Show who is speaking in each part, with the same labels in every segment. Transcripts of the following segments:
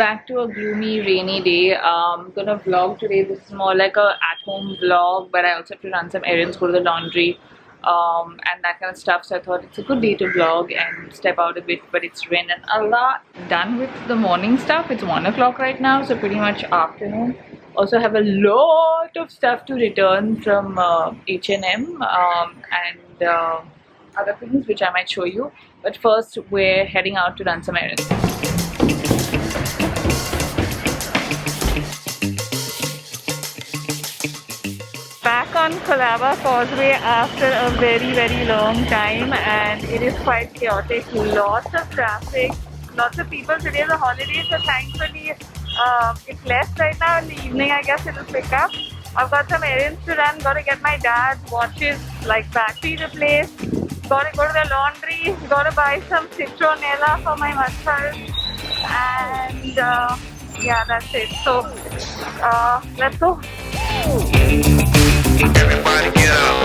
Speaker 1: back to a gloomy, rainy day. I'm gonna vlog today. This is more like a at-home vlog, but I also have to run some errands, go to the laundry, and that kind of stuff. So I thought it's a good day to vlog and step out a bit. But it's rain and Allah. Done with the morning stuff. It's 1 o'clock right now, so pretty much afternoon. Also have a lot of stuff to return from H&M and other things which I might show you. But first, we're heading out to run some errands. Back on Colaba Causeway after a very long time, and it is quite chaotic. Lots of traffic, lots of people. Today is a holiday, so thankfully it's less right now. In the evening I guess it'll pick up. I've got some errands to run. Gotta get my dad's watches like battery replaced. Gotta go to the laundry. Gotta buy some citronella for my mustard. And yeah, that's it. So let's go.
Speaker 2: Everybody get up.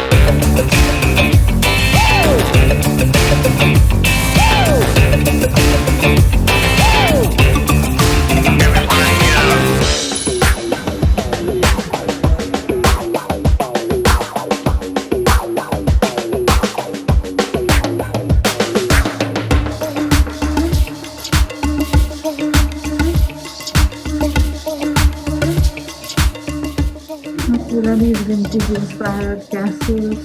Speaker 1: These vintage inspired castles.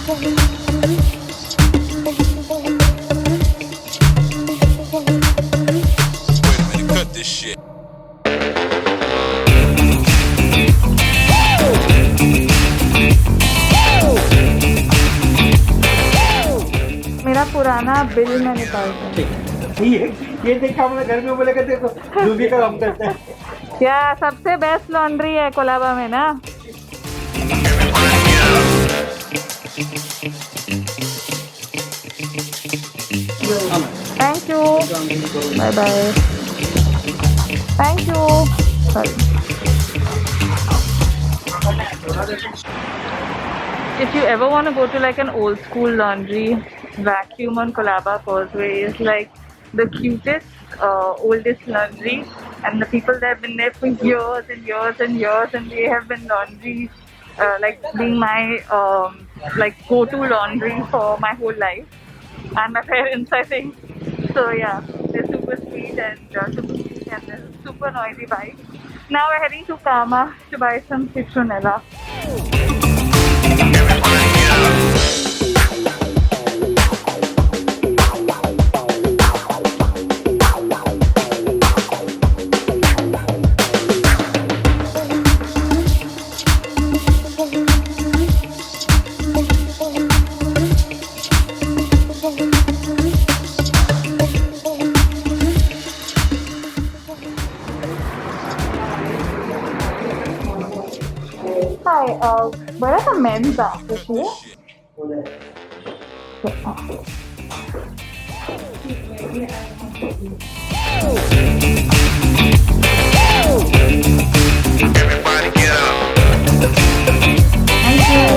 Speaker 2: Wait a minute, cut this shit.
Speaker 1: मेरा पुराना bill में निकालता
Speaker 3: ये देखा हमने घर में बोले देखो जो भी काम करते हैं
Speaker 1: क्या सबसे बेस्ट लॉन्ड्री है कोलाबा में ना. Thank you. Bye bye. Thank you. Sorry. If you ever want to go to like an old school laundry, Vacuum on Colaba Causeway is like the cutest, oldest laundry, and the people there have been there for years and years and years, and they have been laundry, like being my like go-to laundry for my whole life, and my parents, I think. So yeah, they're super sweet and they're super noisy bike. Now we're heading to Kama to buy some citronella. Hi, where are the men's outfits here?
Speaker 2: Everybody get up.
Speaker 1: Thank you.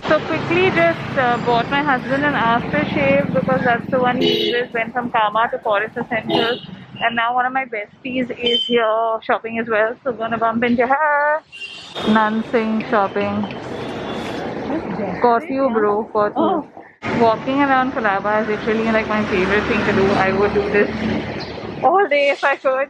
Speaker 1: So quickly just bought my husband an aftershave because that's the one he uses. Went from Kama to Forest Essentials. And now one of my besties is here shopping as well. So gonna bump into her. Nansing shopping. Caught you, bro. Caught you. Walking around Colaba is literally like my favorite thing to do. I would do this all day if I could.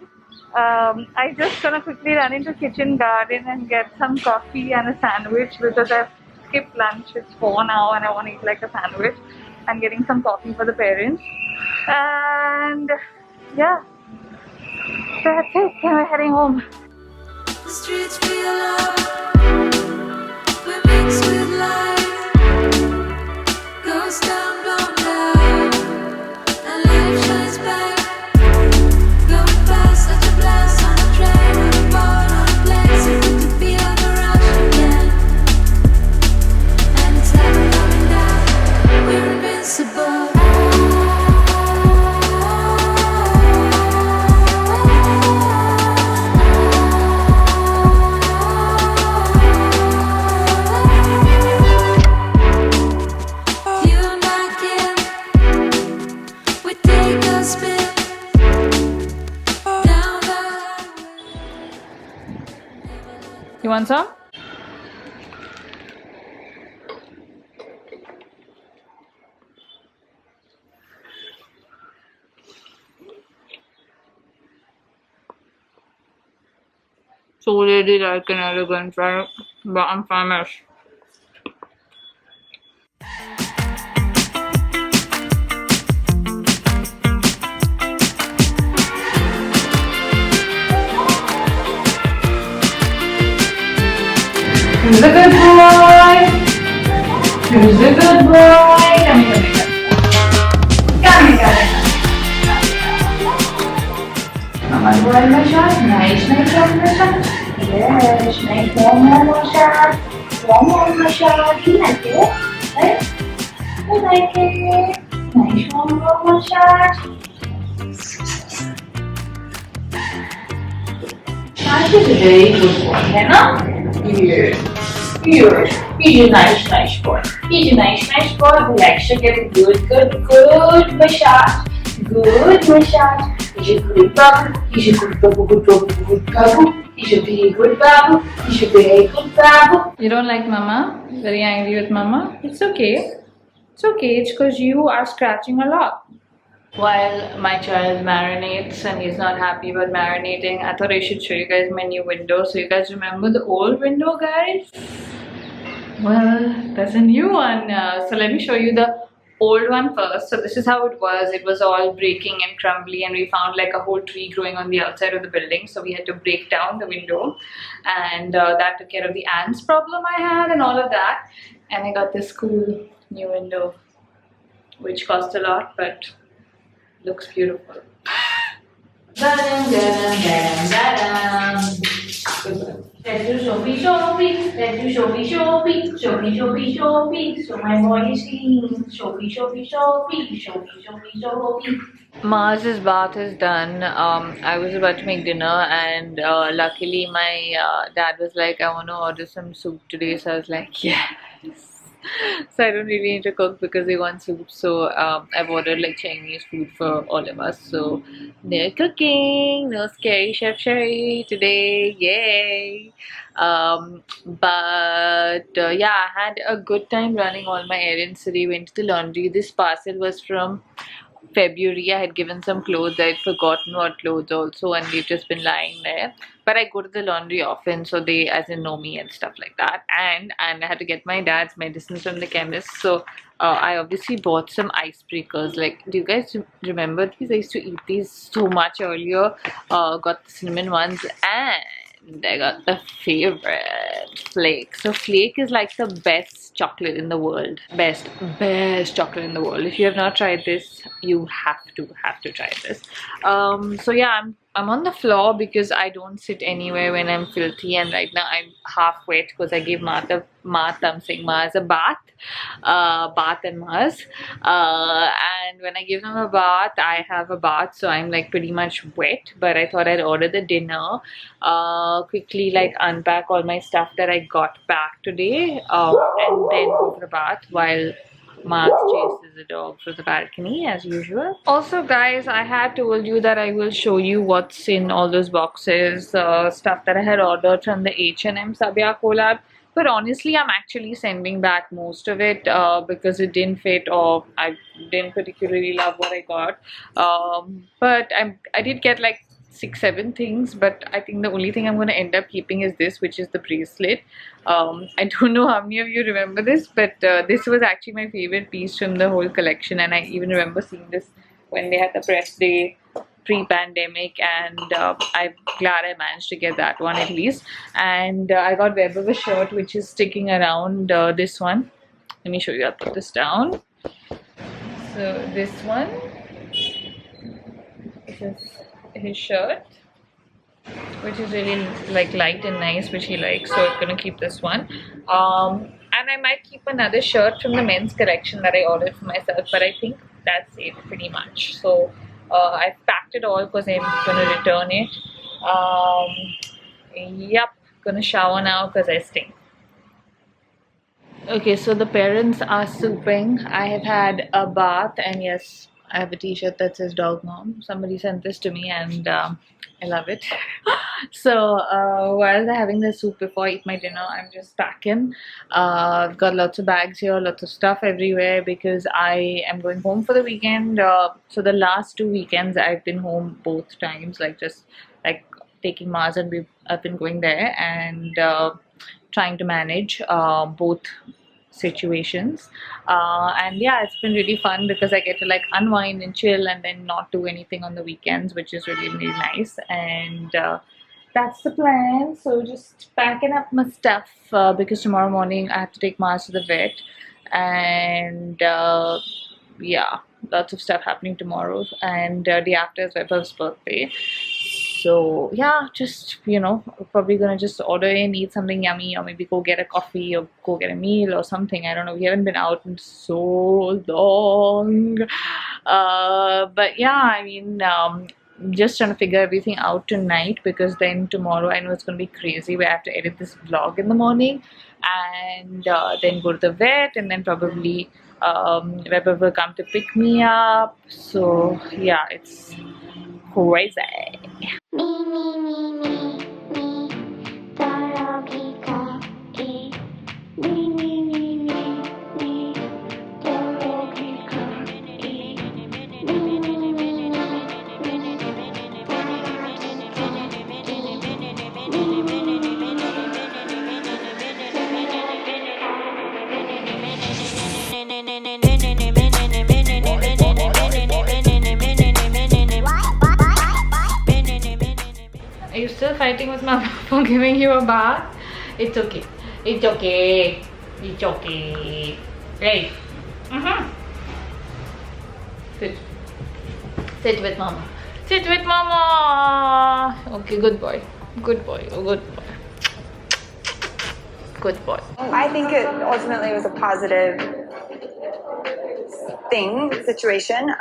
Speaker 1: I just gonna quickly run into Kitchen Garden and get some coffee and a sandwich because I've skipped lunch. It's 4 now and I want to eat like a sandwich. I'm getting some coffee for the parents. And yeah, that's it. We're heading home.
Speaker 4: The streets feel alive. We're mixed with life. Goes down, blown down, and life shines back. Going past such a blast on a train, on a boat, on a plane. So good to feel the rush again. And it's never coming down. We're invincible.
Speaker 1: You want some? So really like an elegant, right? But I'm famished. Who's a good boy? Who's a good boy? Come here, come here, come here. Mama, one more shot. Nice, one more shot. Yes, nice. One more shot. One more shot. You like it? Right? You like it? Nice. One more shot. Nice is a very good boy, है ना? Yes. Yes. He's a nice boy. He's a nice boy who likes to get a good massage. Good massage. He's a good babu. He's a good babu. He's a very good babu. He's a very good babu. You don't like Mama? Very angry with Mama? It's okay. It's okay. It's because you are scratching a lot. While my child marinates and he's not happy about marinating, I thought I should show you guys my new window. So you guys remember the old window, guys? Well, there's a new one. So let me show you the old one first. So this is how it was. It was all breaking and crumbly, and we found like a whole tree growing on the outside of the building. So we had to break down the window, and that took care of the ants problem I had and all of that. And I got this cool new window, which cost a lot, but looks beautiful. Let's do shoppy. Let's do shoppy. So my boy is singing shoppy. Mars's bath is done. I was about to make dinner, and luckily my dad was like, I want to order some soup today. So I was like, yes. So I don't really need to cook because they want soup. So I've ordered like Chinese food for all of us. So no cooking, no scary chef Sherry today, yay! Yeah, I had a good time running all my errands today. Went to the laundry. This parcel was from February. I had given some clothes. I had forgotten what clothes also, and they've just been lying there. But I go to the laundry often, so they as in know me and stuff like that. And I had to get my dad's medicines from the chemist. So I obviously bought some icebreakers. Like, do you guys remember these? I used to eat these so much earlier. Got the cinnamon ones, and I got the favorite, Flake. So Flake is like the best chocolate in the world. Best chocolate in the world. If you have not tried this, you have to try this. So yeah, I'm on the floor because I don't sit anywhere when I'm filthy, and right now I'm half wet because I gave Mars a bath, and Mars, and when I give them a bath, I have a bath, so I'm like pretty much wet. But I thought I'd order the dinner, quickly like unpack all my stuff that I got back today, and then go for the bath while Mars chases the dog through the balcony as usual. Also guys, I had told you that I will show you what's in all those boxes, stuff that I had ordered from the H&M Sabya collab. But honestly, I'm actually sending back most of it because it didn't fit, or I didn't particularly love what I got. But I did get like 6-7 things, but I think the only thing I'm going to end up keeping is this, which is the bracelet. I don't know how many of you remember this, but this was actually my favorite piece from the whole collection, and I even remember seeing this when they had the press day pre-pandemic, and I'm glad I managed to get that one at least. And I got Web of a shirt, which is sticking around, this one. Let me show you. I'll put this down. So this one, this is his shirt, which is really like light and nice, which he likes, so I'm gonna keep this one. And I might keep another shirt from the men's collection that I ordered for myself, but I think that's it pretty much. So I've packed it all because I'm gonna return it. Yep, gonna shower now because I stink. Okay, so the parents are souping. I have had a bath, and yes, I have a t-shirt that says dog mom. Somebody sent this to me, and I love it. So while they're having the soup before I eat my dinner, I'm just packing. I've got lots of bags here, lots of stuff everywhere because I am going home for the weekend. So the last 2 weekends I've been home both times, like just like taking Mars, and I've been going there and trying to manage both situations, and yeah, it's been really fun because I get to like unwind and chill and then not do anything on the weekends, which is really really nice. And that's the plan. So just packing up my stuff because tomorrow morning I have to take Mars to the vet, and yeah, lots of stuff happening tomorrow, and day after is Webber's birthday. So yeah, just probably gonna just order in, eat something yummy, or maybe go get a coffee or go get a meal or something. I don't know. We haven't been out in so long. But yeah, I mean, just trying to figure everything out tonight because then tomorrow I know it's gonna be crazy. We have to edit this vlog in the morning and then go to the vet, and then probably Webber will come to pick me up. So yeah, it's crazy. Are you still fighting with Mama for giving you a bath? It's okay. It's okay. It's okay. Hey. Sit. Sit with Mama. Sit with Mama. Okay, good boy. Good boy. Oh, good boy. Good boy.
Speaker 5: I think it ultimately was a positive situation.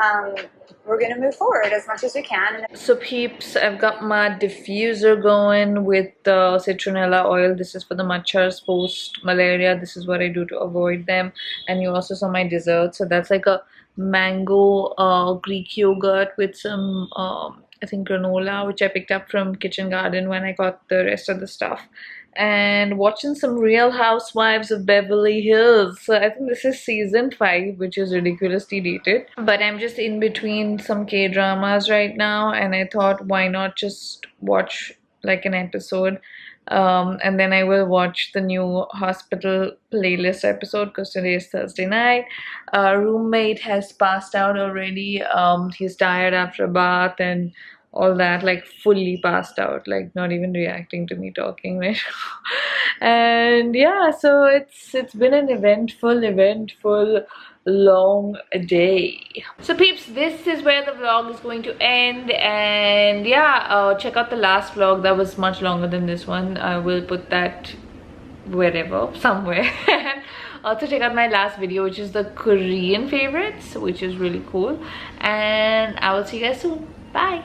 Speaker 5: We're gonna move forward as much as we can.
Speaker 1: So peeps, I've got my diffuser going with citronella oil. This is for the machars post malaria. This is what I do to avoid them. And you also saw my dessert. So that's like a mango Greek yogurt with some I think granola, which I picked up from Kitchen Garden when I got the rest of the stuff. And watching some Real Housewives of Beverly Hills. So I think this is season 5, which is ridiculously dated. But I'm just in between some K-dramas right now, and I thought why not just watch like an episode. And then I will watch the new Hospital Playlist episode because today is Thursday night. Roommate has passed out already. He's tired after a bath and all that, like fully passed out, like not even reacting to me talking right now. And yeah, so it's been an eventful long day. So peeps, this is where the vlog is going to end. And yeah, check out the last vlog. That was much longer than this one. I will put that wherever, somewhere. Also check out my last video, which is the Korean favorites, which is really cool. And I will see you guys soon. Bye.